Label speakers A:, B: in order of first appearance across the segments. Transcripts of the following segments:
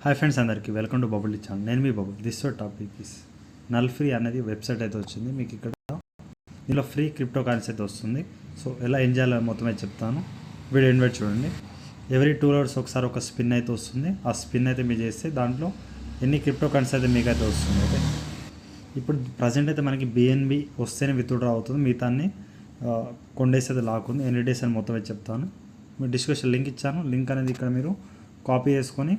A: Hi friends, అందరికీ welcome to Bubble channel. నేను మీ Bubble. This topic is null free అనేది వెబ్సైట్ అయితే వచ్చింది. మీకు ఇక్కడ దీనిలో ఫ్రీ క్రిప్టో కాయిన్స్ అయితే వస్తుంది. సో ఎలా ఏం చేయాలో మొత్తం అయితే చెప్తాను. వీడియో ఇన్వైట్ చూడండి. ఎవ్రీ 2 hours ఒకసారి ఒక స్పిన్ అయితే వస్తుంది. ఆ స్పిన్ అయితే మీరు చేస్తే దాంట్లో ఎన్ని క్రిప్టో కాయిన్స్ అయితే మీకు అయితే వస్తుంది. ఓకే, ఇప్పుడు ప్రజెంట్ అయితే మనకి బిఎన్బి వస్తేనే విత్డ్రా అవుతుంది. మిగతాన్ని కొన్ని డేస్ అయితే లాక్ ఉంది. ఎన్ని డేస్ అని మొత్తం అయితే చెప్తాను. మీరు డిస్క్రిప్షన్ లింక్ ఇచ్చాను. లింక్ అనేది ఇక్కడ మీరు కాపీ చేసుకొని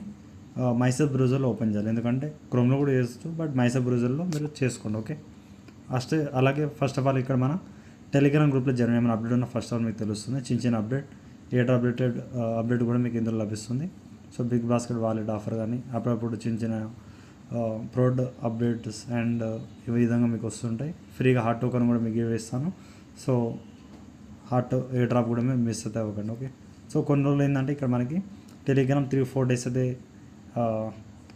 A: మైసెఫ్ బ్రౌజర్లో ఓపెన్ చేయాలి. ఎందుకంటే క్రోమ్లో కూడా చేయొచ్చు, బట్ మైసెఫ్ బ్రౌజర్లో మీరు చేసుకోండి. ఓకే, అలాగే ఫస్ట్ ఆఫ్ ఆల్ ఇక్కడ మన టెలిగ్రామ్ గ్రూప్లో జరిగిన ఏమైనా అప్డేట్ ఉన్న ఫస్ట్ ఆఫ్ ఆల్ మీకు తెలుస్తుంది. చిన్న అప్డేట్, అప్డేట్ కూడా మీకు ఇందులో లభిస్తుంది. So BigBasket wallet offer కానీ అప్పుడప్పుడు చిన్న ప్రోడ్ అప్డేట్స్ అండ్ ఈ విధంగా మీకు వస్తుంటాయి. ఫ్రీగా హాట్ టోకెన్ కూడా మీకు ఇస్తాను. సో ఎయిర్ డ్రాప్ కూడా మేము మిస్ అయితే అవ్వకండి. ఓకే, సో కొన్ని రోజులు ఏంటంటే ఇక్కడ మనకి టెలిగ్రామ్ 3-4 days అయితే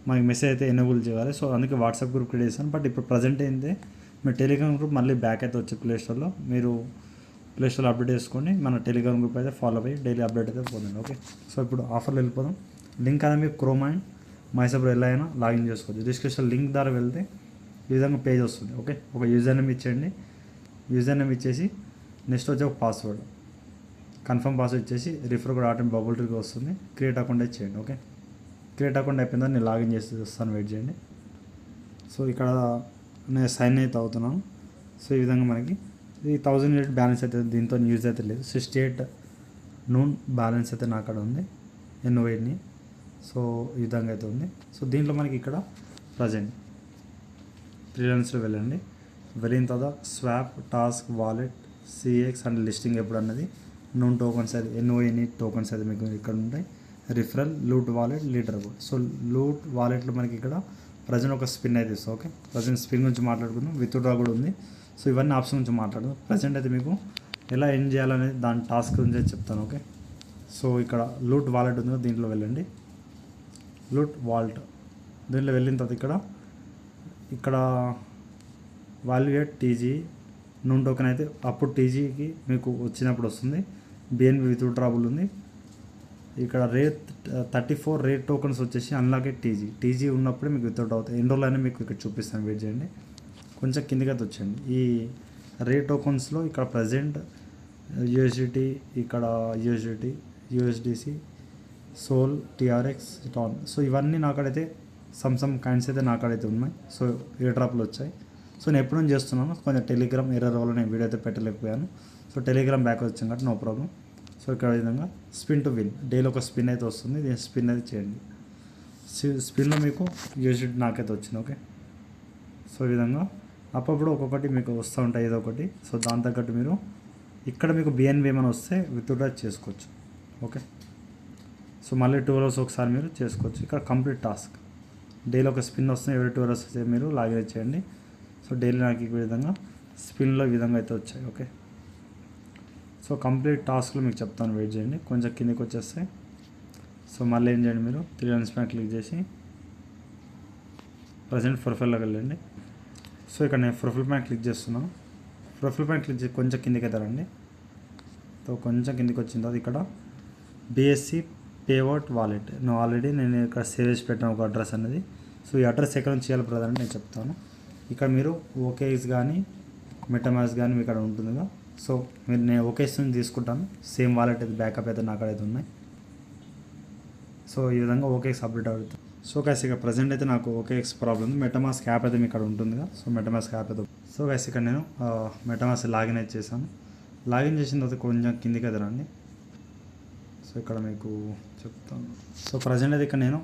A: మనకి మెసేజ్ అయితే ఎనేబుల్ చేయాలి. సో అందుకే వాట్సాప్ గ్రూప్ క్రియేట్ చేశాను. బట్ ఇప్పుడు ప్రజెంట్ ఏంటి, మీ టెలిగ్రామ్ గ్రూప్ మళ్ళీ బ్యాక్ అయితే వచ్చి ప్లేస్టోర్లో మీరు ప్లేస్టోర్లో అప్డేట్ చేసుకొని మన టెలిగ్రామ్ గ్రూప్ అయితే ఫాలో అయ్యి డైలీ అప్డేట్ అయితే పోతుంది. ఓకే, సో ఇప్పుడు ఆఫర్లో వెళ్ళిపోదాం. లింక్ అనేది మీకు క్రోమ్ అండ్ మైసబ్రో ఎలా అయినా లాగిన్ చేసుకోవచ్చు. డిస్క్రిప్షన్ లింక్ ద్వారా వెళ్తే ఈ విధంగా పేజ్ వస్తుంది. ఓకే, ఒక యూజర్ నేమ్ ఇచ్చేయండి. యూజర్ నేమ్ ఇచ్చేసి నెక్స్ట్ వచ్చి ఒక పాస్వర్డ్, కన్ఫర్మ్ పాస్వర్డ్ ఇచ్చేసి రిఫర్ కూడా ఆటోమేటిక్ బబుల్ ట్రీకి వస్తుంది. క్రియేట్ అకౌంట్ అయితే చేయండి. ఓకే, క్రియేట్ అకౌంట్ అయిపోయిందని నేను లాగిన్ చేసి వస్తాను, వెయిట్ చేయండి. సో ఇక్కడ నేను సైన్ అయితే అవుతున్నాను. సో ఈ విధంగా మనకి ఈ 1000 బ్యాలెన్స్ అయితే దీంతో యూజ్ అయితే లేదు. 68 నూన్ బ్యాలెన్స్ అయితే నా అక్కడ ఉంది, ఎన్ఓని. సో ఈ విధంగా అయితే ఉంది. సో దీంట్లో మనకి ఇక్కడ ప్రజెంట్ ఫ్రీలాన్స్లో వెళ్ళండి. వెళ్ళిన తర్వాత swap, task, wallet, CX and listing ఎప్పుడు అన్నది నూన్ టోకన్స్ అయితే ఎన్ఓని టోకన్స్ అయితే మీకు ఇక్కడ ఉంటాయి. Referral, loot wallet, leader board. So loot వాలెట్లో మనకి ఇక్కడ ప్రజెంట్ ఒక స్పిన్ అయితే ఇస్తాం. ఓకే, ప్రజెంట్ స్పిన్ గురించి మాట్లాడుకుందాం. విత్డ్రా కూడా ఉంది. సో ఇవన్నీ ఆప్షన్ గురించి మాట్లాడదాం. ప్రజెంట్ అయితే మీకు ఎలా ఏం చేయాలనేది దాని టాస్క్ గురించి చెప్తాను. ఓకే, సో ఇక్కడ లూట్ వాలెట్ ఉంది, దీంట్లో వెళ్ళండి. లూట్ వాలెట్ దీంట్లో వెళ్ళిన తర్వాత ఇక్కడ వాల్యుయేట్ టీజీ నూన్ టోకెన్ అయితే అప్పుడు టీజీకి మీకు వచ్చినప్పుడు వస్తుంది. బిఎన్బి విత్డ్రాబుల్ ఉంది. ఇక్కడ 34 రేట్ టోకన్స్ వచ్చేసి అన్లాకెడ్ టీజీ ఉన్నప్పుడే మీకు విత్డ్రా అవుతాయి. ఎన్ని రోజులు అయినా మీకు ఇక్కడ చూపిస్తాను, వెయిట్ చేయండి. కొంచెం కిందికి అయితే వచ్చేయండి. ఈ రేట్ టోకన్స్లో ఇక్కడ ప్రజెంట్ యూఎస్డిటీ, ఇక్కడ USDC, SOL, TRX, TON. So ఇవన్నీ నాకడైతే సమ్ కాయిన్స్ అయితే నాకడైతే ఉన్నాయి. సో ఏ డ్రాప్లు వచ్చాయి. సో నేను ఎప్పుడు చేస్తున్నాను, కొంచెం టెలిగ్రామ్ ఎర్రర్ వల్ల నేను వీడియో అయితే పెట్టలేకపోయాను. సో టెలిగ్రామ్ బ్యాక్ వచ్చింది కాబట్టి నో ప్రాబ్లం. సో ఇక్కడ విధంగా స్పిన్ టు విన్, డైలీ ఒక స్పిన్ అయితే వస్తుంది. దీని స్పిన్ అయితే చేయండి. స్పిన్లో మీకు యూజ్డ్ నాకైతే వచ్చింది. ఓకే, సో ఈ విధంగా అప్పుడప్పుడు ఒక్కొక్కటి మీకు వస్తూ ఉంటాయి ఏదో ఒకటి. సో దాని తగ్గట్టు మీరు ఇక్కడ మీకు బిఎన్బి ఏమైనా వస్తే విత్డ్రా చేసుకోవచ్చు. ఓకే, సో మళ్ళీ 2 hours ఒకసారి మీరు చేసుకోవచ్చు. ఇక్కడ కంప్లీట్ టాస్క్, డైలీ ఒక స్పిన్ వస్తుంది. ఎవరి 2 hours అయితే మీరు లాగిన్ చేయండి. సో డైలీ నాకు ఈ విధంగా స్పిన్లో ఈ విధంగా అయితే వచ్చాయి. ఓకే, సో కంప్లీట్ టాస్క్లో మీకు చెప్తాను, వెయిట్ చేయండి. కొంచెం కిందకి వచ్చేస్తే సో మళ్ళీ ఏం చేయండి, మీరు 3 lines పైన క్లిక్ చేసి ప్రజెంట్ ప్రొఫైల్లోకి వెళ్ళండి. సో ఇక్కడ నేను ప్రొఫైల్ పైన క్లిక్ చేస్తున్నాను. ప్రొఫైల్ పైన క్లిక్ చేసి కొంచెం కిందకి అయితే రండి. సో కొంచెం కిందకి వచ్చిన తర్వాత ఇక్కడ బిఎస్సి పేఅవుట్ వాలెట్ నేను ఇక్కడ సేవ్ చేసి పెట్టాను ఒక అడ్రస్ అనేది. సో ఈ అడ్రస్ ఎక్కడ నుంచి చేయాలి బ్రదర్ అని నేను చెప్తాను. ఇక్కడ మీరు ఓకేఎస్ కానీ మెటామాస్క్ కానీ మీ ఇక్కడ ఉంటుందిగా. సో నేను ఓకేఎస్ నుంచి తీసుకుంటాను. సేమ్ వాలెట్ అయితే బ్యాకప్ అయితే నా అక్కడ అయితే ఉన్నాయి. సో ఈ విధంగా ఓకేఎక్స్ అప్డేట్ అవుతుంది. సో గైస్ ఇక్కడ ప్రజెంట్ అయితే నాకు ఓకేఎక్స్ ప్రాబ్లం ఉంది. మెటామాస్క్ యాప్ అయితే మీ ఇక్కడ ఉంటుందిగా. సో మెటామాస్క్ యాప్ అయితే. సో గైస్ ఇక్కడ నేను మెటామాస్క్ లాగిన్ అయితే చేశాను. లాగిన్ చేసిన తర్వాత కొంచెం కిందికి అయితే రండి. సో ఇక్కడ మీకు చెప్తాను. సో ప్రజెంట్ అయితే ఇక్కడ నేను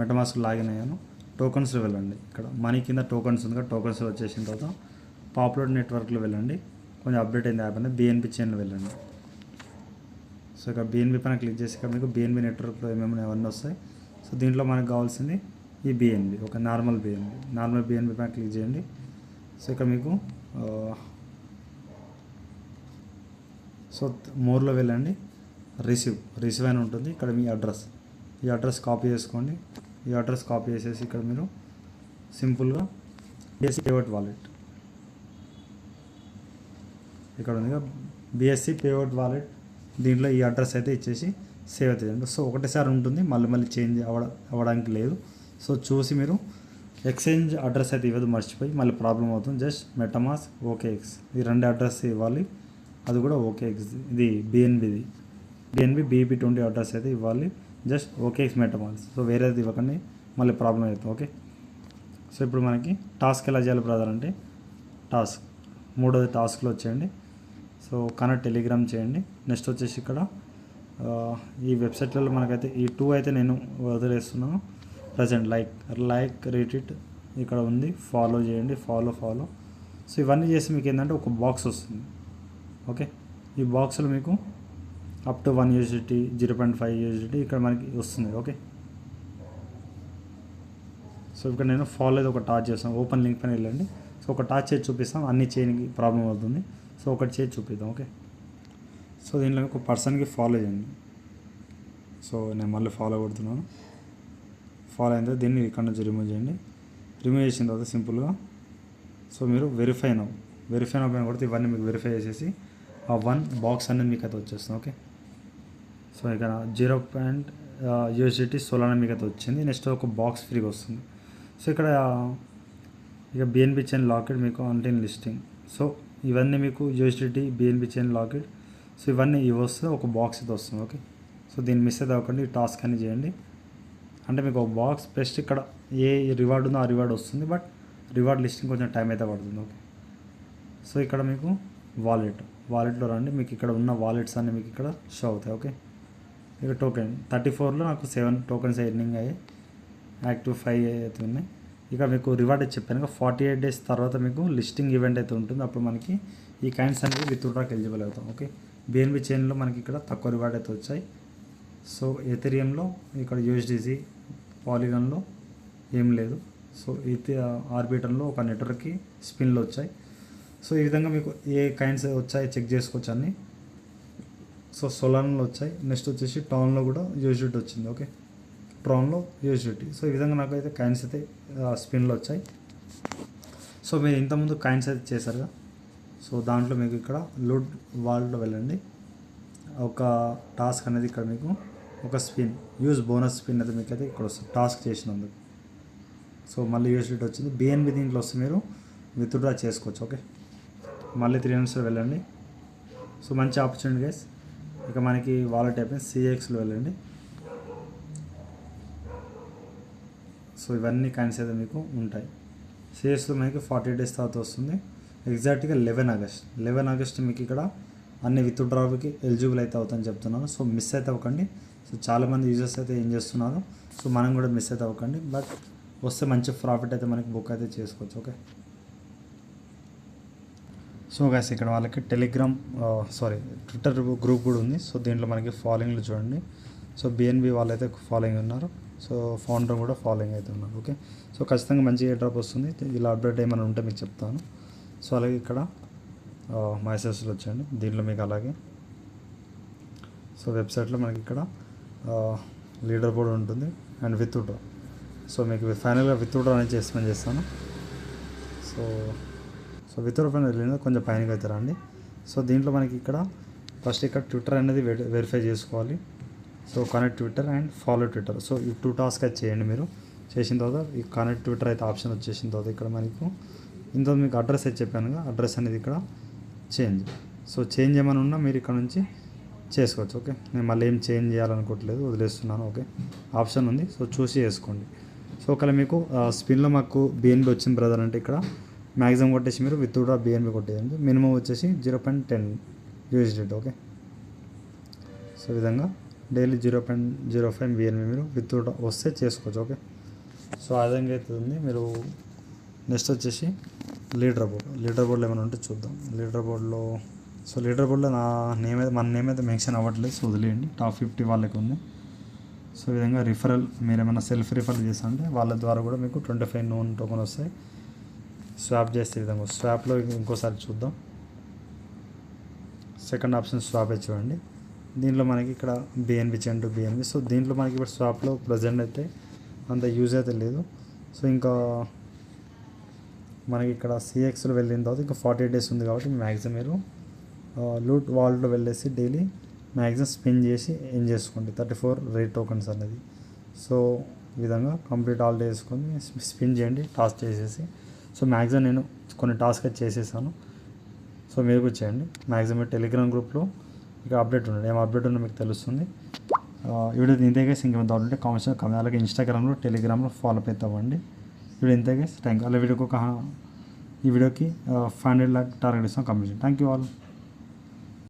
A: మెటామాస్క్ లాగిన్ అయ్యాను. టోకన్స్లో వెళ్ళండి. ఇక్కడ మనీ కింద టోకన్స్ ఉంది కదా, టోకన్స్లో వచ్చేసిన తర్వాత పాపులర్ నెట్వర్క్లో వెళ్ళండి. కొంచెం అప్డేట్ అయింది యాప్ అనేది. బిఎన్బి చైన్లో వెళ్ళండి. సో ఇక్కడ బిఎన్బి పైన క్లిక్ చేసి ఇక్కడ మీకు బిఎన్బి నెట్వర్క్లో ఏమేమి అవన్నీ వస్తాయి. సో దీంట్లో మనకు కావాల్సింది ఈ బిఎన్బి, ఒక నార్మల్ బిఎన్బి పైన క్లిక్ చేయండి. సో ఇక్కడ మీకు సో మోర్లో వెళ్ళండి. రిసీవ్ అని ఉంటుంది. ఇక్కడ మీ ఈ అడ్రస్ కాపీ చేసుకోండి. ఈ అడ్రస్ కాపీ చేసేసి ఇక్కడ మీరు సింపుల్గా బిఎస్సి పేఅవుట్ వాలెట్ ఇక్కడ ఉందిగా, బిఎస్సి పేఅవుట్ వాలెట్ దీంట్లో ఈ అడ్రస్ అయితే ఇచ్చేసి సేవ్ అవుతుంది. సో ఒకటేసారి ఉంటుంది, మళ్ళీ మళ్ళీ చేంజ్ అవ్వడానికి లేదు. సో చూసి మీరు ఎక్స్చేంజ్ అడ్రస్ అయితే ఇవ్వదు మర్చిపోయి, మళ్ళీ ప్రాబ్లం అవుతుంది. జస్ట్ మెటమాస్క్ ఓకేఎక్స్ ఈ రెండు అడ్రస్ ఇవ్వాలి, అది కూడా ఓకేఎక్స్. ఇది బిఎన్బి బీపీ20 అడ్రస్ అయితే ఇవ్వాలి, జస్ట్ ఓకేఎక్స్ మెటమాస్క్. సో వేరేది ఇవ్వకండి, మళ్ళీ ప్రాబ్లం అవుతుంది. ఓకే, సో ఇప్పుడు మనకి టాస్క్ ఎలా చేయాలి బ్రదర్ అంటే, టాస్క్ మూడోది టాస్క్లో వచ్చేయండి. సో కనెక్ట్ టెలిగ్రామ్ చేయండి. నెక్స్ట్ వచ్చేసి ఇక్కడ ఈ వెబ్సైట్లలో మనకైతే ఈ 2 అయితే నేను వదిలేస్తున్నాను ప్రజెంట్. లైక్ రీట్వీట్ ఇక్కడ ఉంది, ఫాలో చేయండి, ఫాలో. సో ఇవన్నీ చేసి మీకు ఏంటంటే ఒక బాక్స్ వస్తుంది. ఓకే, ఈ బాక్స్లో మీకు అప్ టు 1 USDT 0.5 USDT ఇక్కడ మనకి వస్తుంది. ఓకే, సో ఇక్కడ నేను ఫాలో అయితే ఒక టాచ్ చేస్తాను, ఓపెన్ లింక్ పైన వెళ్ళండి. సో ఒక టాచ్ చేసి చూపిస్తాం, అన్ని చేయడానికి ప్రాబ్లం అవుతుంది. సో ఒకటి చేసి చూపిద్దాం. ఓకే, సో దీంట్లో ఒక పర్సన్కి ఫాలో చేయండి. సో నేను మళ్ళీ ఫాలో కొడుతున్నాను. ఫాలో అయిన తర్వాత దీన్ని ఇక్కడ నుంచి రిమూవ్ చేయండి. రిమూవ్ చేసిన తర్వాత సింపుల్గా సో మీరు వెరిఫై నౌ పైన కొడితే ఇవన్నీ మీకు వెరిఫై చేసేసి ఆ 1 బాక్స్ అనేది మీకు అయితే వచ్చేస్తుంది. ఓకే, సో ఇక్కడ 0 USDT సోలానా మీకు అయితే వచ్చింది. నెక్స్ట్ ఒక బాక్స్ ఫ్రీగా వస్తుంది. సో ఇక్కడ ఇక బిఎన్బి చైన్ లాకెడ్ మీకు ఆన్లైన్ లిస్టింగ్. సో ఇవన్నీ మీకు USDT BNB chain locked. So ఇవన్నీ ఇవి వస్తే ఒక బాక్స్ అయితే వస్తుంది. ఓకే, సో దీన్ని మిస్ అయితే అవ్వకండి, టాస్క్ అని చేయండి. అంటే మీకు ఒక బాక్స్ ప్లస్ ఇక్కడ ఏ రివార్డ్ ఉందో ఆ రివార్డ్ వస్తుంది, బట్ రివార్డ్ లిస్టింగ్ కొంచెం టైం అయితే పడుతుంది. ఓకే, సో ఇక్కడ మీకు వాలెట్లో రండి. మీకు ఇక్కడ ఉన్న వాలెట్స్ అన్నీ మీకు ఇక్కడ షో అవుతాయి. ఓకే, ఇక టోకెన్ 34లో నాకు 7 టోకెన్స్ ఎర్నింగ్ అయ్యాయి, యాక్టివ్ 5 అయితే ఉన్నాయి. ఇక మీకు రివార్డ్ అయితే చెప్పాను, 48 days తర్వాత మీకు లిస్టింగ్ ఈవెంట్ అయితే ఉంటుంది. అప్పుడు మనకి ఈ కాయిన్స్ అనేవి విత్డ్రాకి ఎలిజిబుల్ అవుతాం. ఓకే, బిఎన్బి చైన్లో మనకి ఇక్కడ తక్కువ రివార్డ్ అయితే వచ్చాయి. సో ఎథెరియంలో ఇక్కడ USDC, పాలిగాన్లో ఏం లేదు. సో ఆర్బిటర్లో ఒక నెట్వర్క్కి స్పిన్లు వచ్చాయి. సో ఈ విధంగా మీకు ఏ కాయిన్స్ వచ్చాయి చెక్ చేసుకోవచ్చు అన్నీ. సో సోలానాలో వచ్చాయి. నెక్స్ట్ వచ్చేసి ట్రాన్లో కూడా USDT వచ్చింది. Okay, ట్రాన్లో USDT. సో ఈ విధంగా నాకు అయితే కాయిన్స్ అయితే స్పిన్లో వచ్చాయి. సో మీరు ఇంతకుముందు కాయిన్స్ అయితే చేశారుగా, సో దాంట్లో మీకు ఇక్కడ లూట్ వాల్ట్లో వెళ్ళండి. ఒక టాస్క్ అనేది ఇక్కడ మీకు ఒక స్పిన్ యూజ్ బోనస్ స్పిన్ అయితే మీకు అయితే ఇక్కడ వస్తుంది టాస్క్ చేసినందుకు. సో మళ్ళీ USDT వచ్చింది. బిఎన్బి దీంట్లో వస్తే మీరు విత్డ్రా చేసుకోవచ్చు. ఓకే, మళ్ళీ 3 minutes వెళ్ళండి. సో మంచి ఆపర్చునిటీ గైస్. ఇక మనకి వాలెట్ అయిపోయింది, CXలో వెళ్ళండి. సో ఇవన్నీ కాయిన్స్ అయితే మీకు ఉంటాయి. CXలో మనకి 48 days తర్వాత వస్తుంది. ఎగ్జాక్ట్గా 11 ఆగస్ట్ మీకు ఇక్కడ అన్ని విత్డ్రాకి ఎలిజిబుల్ అయితే అవుతాయని చెప్తున్నాను. సో మిస్ అయితే అవ్వకండి. సో చాలామంది యూజర్స్ అయితే ఏం చేస్తున్నారు, సో మనం కూడా మిస్ అయితే అవ్వకండి. బట్ వస్తే మంచి ప్రాఫిట్ అయితే మనకి బుక్ అయితే చేసుకోవచ్చు. ఓకే, సో గైస్ ఇక్కడ వాళ్ళకి టెలిగ్రామ్ ట్విట్టర్ గ్రూప్ కూడా ఉంది. సో దీంట్లో మనకి ఫాలోయింగ్లు చూడండి. సో బిఎన్బి వాళ్ళు అయితే ఫాలోయింగ్ ఉన్నారు. సో ఫౌండర్ కూడా ఫాలోయింగ్ అయితే ఉన్నారు. ఓకే, సో ఖచ్చితంగా మంచి ఎయిర్ డ్రాప్ వస్తుంది. ఇలా అప్డేట్ ఏమైనా ఉంటే మీకు చెప్తాను. సో అలాగే ఇక్కడ మెసేజ్లు వచ్చాయండి దీంట్లో మీకు. అలాగే సో వెబ్సైట్లో మనకి ఇక్కడ లీడర్ బోర్డ్ ఉంటుంది అండ్ విత్డ్రా. సో మీకు ఫైనల్గా విత్డ్రా అనేది చేస్తాను. సో విత్డ్రా పైన వెళ్ళిన కొంచెం పైనకి అయితే రండి. సో దీంట్లో మనకి ఇక్కడ ఫస్ట్ ఇక్కడ ట్విట్టర్ అనేది వెరిఫై చేసుకోవాలి. So connect Twitter and follow Twitter. So ఈ 2 టాస్క్ అయితే చేయండి. మీరు చేసిన తర్వాత ఈ కనెక్ట్ ట్విట్టర్ అయితే ఆప్షన్ వచ్చేసిన తర్వాత ఇక్కడ మనకు ఇంత మీకు అడ్రస్ అయితే చెప్పాను, అడ్రస్ అనేది ఇక్కడ చేంజ్. సో చేంజ్ ఏమైనా ఉన్నా మీరు ఇక్కడ నుంచి చేసుకోవచ్చు. ఓకే, నేను మళ్ళీ ఏం చేంజ్ చేయాలనుకోవట్లేదు, వదిలేస్తున్నాను. ఓకే, ఆప్షన్ ఉంది, సో చూసి చేసుకోండి. సో ఒకవేళ మీకు స్పిన్లో మాకు బిఎన్బి వచ్చింది బ్రదర్ అంటే ఇక్కడ మ్యాక్సిమం కొట్టేసి మీరు విత్డ్రా బిఎన్బి కొట్టేయండి. మినిమం వచ్చేసి 0.10 USDT. ఓకే, సో ఈ విధంగా డైలీ 0.05 బిఎన్బి మీరు విత్డ్రా వస్తే చేసుకోవచ్చు. ఓకే, సో ఆ విధంగా అయితే ఉంది. మీరు నెక్స్ట్ వచ్చేసి లీడర్ బోర్డులో ఏమైనా ఉంటే చూద్దాం. లీడర్ బోర్డులో మన నేమ్ అయితే మెన్షన్ అవ్వట్లేదు, సో వదిలేయండి. టాప్ 50 వాళ్ళకి ఉంది. సో ఈ విధంగా రిఫరల్ మీరు ఏమైనా సెల్ఫ్ రిఫరల్ చేస్తారంటే వాళ్ళ ద్వారా కూడా మీకు 25 నోన్ టోకెన్ వస్తాయి. స్వాప్ చేస్తే ఈ విధంగా స్వాప్లో ఇంకోసారి చూద్దాం. సెకండ్ ఆప్షన్ స్వాప్ చూడండి. దీంట్లో మనకి ఇక్కడ BNB chain to BNB. So దీంట్లో మనకి ఇప్పుడు స్వాప్లో ప్రజెంట్ అయితే అంత యూజ్ అయితే లేదు. సో ఇంకా మనకి ఇక్కడ CXలో వెళ్ళిన తర్వాత ఇంకా 48 days ఉంది కాబట్టి మ్యాక్సిమం మీరు లూట్ వాల్ట్లో వెళ్ళేసి డైలీ మ్యాక్సిమం స్పిన్ చేసి ఏం చేసుకోండి 34 రేట్ టోకన్స్ అనేది. సో ఈ విధంగా కంప్లీట్ ఆల్ చేసుకొని స్పిన్ చేయండి టాస్క్ చేసేసి. సో మ్యాక్సిమం నేను కొన్ని టాస్క్ అయితే చేసేసాను. సో మీరు కూడా చేయండి. మ్యాక్సిమం టెలిగ్రామ్ గ్రూప్లో ఇక అప్డేట్ ఉండండి, ఏం అప్డేట్ ఉందో మీకు తెలుస్తుంది. ఈ వీడియో ఇంతే గైస్. ఇంకేమైనా డౌట్ ఉంటే కామెంట్స్ అలాగే ఇన్స్టాగ్రామ్లో టెలిగ్రామ్లో ఫాలో అప్ అవుతామండి. వీడియో ఇంతే గైస్. Thank you. అలా ఈ వీడియోకి 500 lakh టార్గెట్ ఇస్తాం కంప్లీట్. Thank you all.